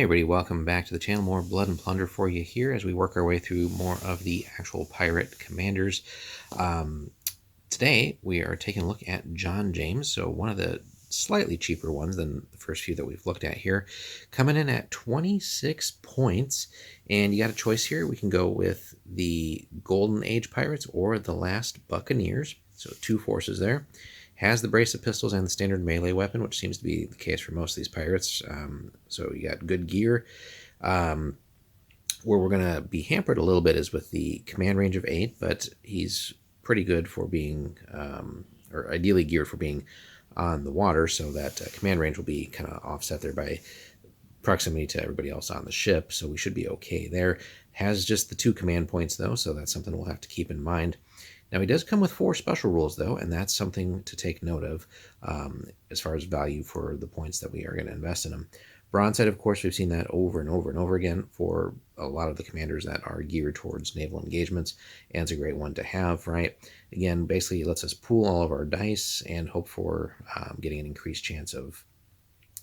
Hey everybody, welcome back to the channel. More Blood and Plunder for you here as we work our way through more of the actual pirate commanders. Today we are taking a look at John James, so one of the slightly cheaper ones than the first few that we've looked at here, coming in at 26 points. And you got a choice here. We can go with the Golden Age Pirates or the Last Buccaneers, so two forces there. Has the brace of pistols and the standard melee weapon, which seems to be the case for most of these pirates. So you got good gear. Where we're going to be hampered a little bit is with the command range of 8, but he's pretty good for being, or ideally geared for being on the water, so that command range will be kind of offset there by proximity to everybody else on the ship, so we should be okay there. Has just the 2 command points, though, so that's something we'll have to keep in mind. Now, he does come with 4 special rules, though, and that's something to take note of as far as value for the points that we are going to invest in him. Broadside, of course, we've seen that over and over and over again for a lot of the commanders that are geared towards naval engagements, and it's a great one to have, right? Again, basically, it lets us pool all of our dice and hope for getting an increased chance of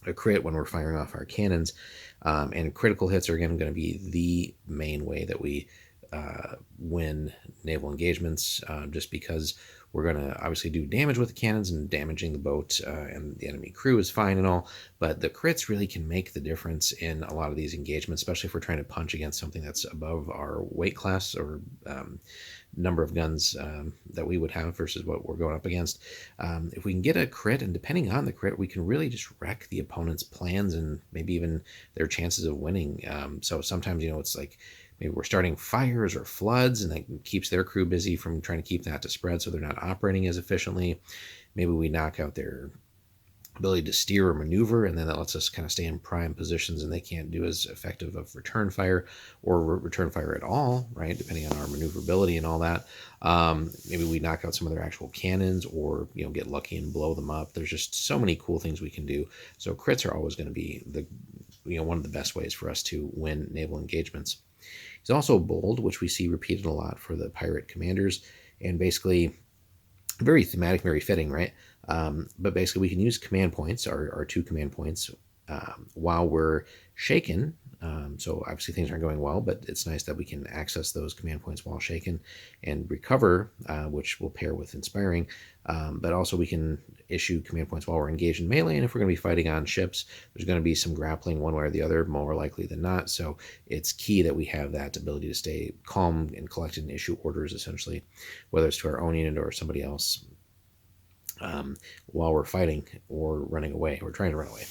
a crit when we're firing off our cannons. And critical hits are, again, going to be the main way that we win naval engagements, just because we're going to obviously do damage with the cannons, and damaging the boat and the enemy crew is fine and all, but the crits really can make the difference in a lot of these engagements, especially if we're trying to punch against something that's above our weight class or number of guns that we would have versus what we're going up against. If we can get a crit, and depending on the crit, we can really just wreck the opponent's plans and maybe even their chances of winning. So sometimes, it's like maybe we're starting fires or floods, and that keeps their crew busy from trying to keep that to spread, so they're not operating as efficiently. Maybe we knock out their ability to steer or maneuver, and then that lets us kind of stay in prime positions, and they can't do as effective of return fire or return fire at all, right, depending on our maneuverability and all that. Maybe we knock out some of their actual cannons, or get lucky and blow them up. There's just so many cool things we can do. So crits are always going to be the one of the best ways for us to win naval engagements. He's also bold, which we see repeated a lot for the pirate commanders, and basically very thematic, very fitting, right? But basically we can use command points, our 2 command points, while we're shaken. So obviously things aren't going well, but it's nice that we can access those command points while shaken and recover, which will pair with inspiring. But also we can issue command points while we're engaged in melee, and if we're going to be fighting on ships, there's going to be some grappling one way or the other, more likely than not. So it's key that we have that ability to stay calm and collected and issue orders, essentially, whether it's to our own unit or somebody else, while we're fighting or running away or trying to run away.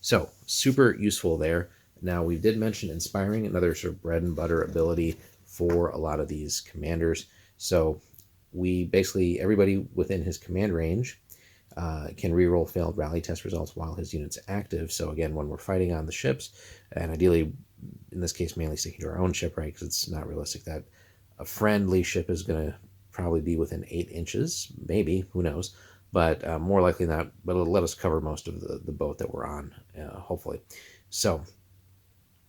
So super useful there. Now, we did mention inspiring, another sort of bread and butter ability for a lot of these commanders. So we basically, everybody within his command range can reroll failed rally test results while his unit's active. So again, when we're fighting on the ships, and ideally in this case mainly sticking to our own ship, right, because it's not realistic that a friendly ship is going to probably be within 8 inches, maybe, who knows, but more likely not, but it'll let us cover most of the boat that we're on, hopefully. So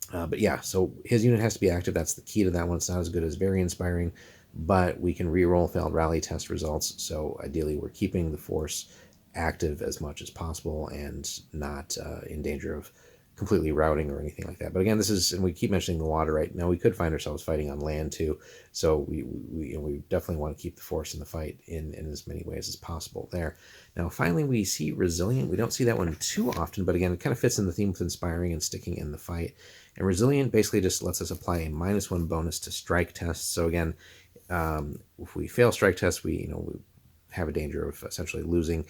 but yeah, so his unit has to be active. That's the key to that one. It's not as good as very inspiring, but we can reroll failed rally test results. So ideally we're keeping the force active as much as possible and not in danger of completely routing or anything like that. But again, this is, and we keep mentioning the water right now, we could find ourselves fighting on land too. So we definitely want to keep the force in the fight in as many ways as possible there. Now, finally, we see resilient. We don't see that one too often, but again, it kind of fits in the theme with inspiring and sticking in the fight. And resilient basically just lets us apply a -1 bonus to strike tests. So again, if we fail strike tests, we have a danger of essentially losing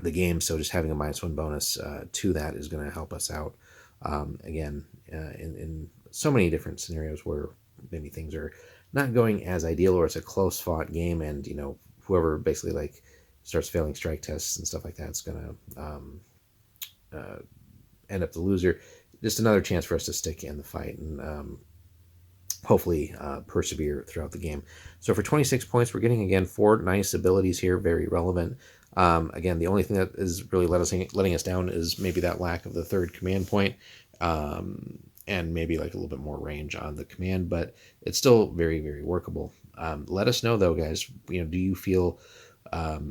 the game. So just having a -1 bonus to that is going to help us out. Again, in so many different scenarios where maybe things are not going as ideal, or it's a close fought game, and whoever basically like starts failing strike tests and stuff like that, it's going to end up the loser. Just another chance for us to stick in the fight and hopefully persevere throughout the game. So for 26 points, we're getting, again, 4 nice abilities here, very relevant. Again, the only thing that is really letting us down is maybe that lack of the 3rd command point, and maybe like a little bit more range on the command, but it's still very, very workable. Let us know, though, guys, do you feel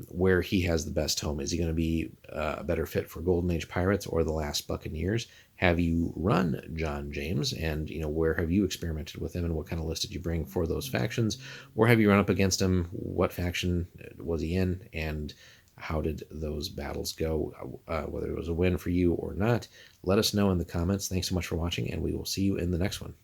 where he has the best home. Is he going to be a better fit for Golden Age Pirates or the Last Buccaneers? Have you run John James, and where have you experimented with him, and what kind of list did you bring for those factions? Or have you run up against him? What faction was he in, and how did those battles go? Whether it was a win for you or not, let us know in the comments. Thanks so much for watching, and we will see you in the next one.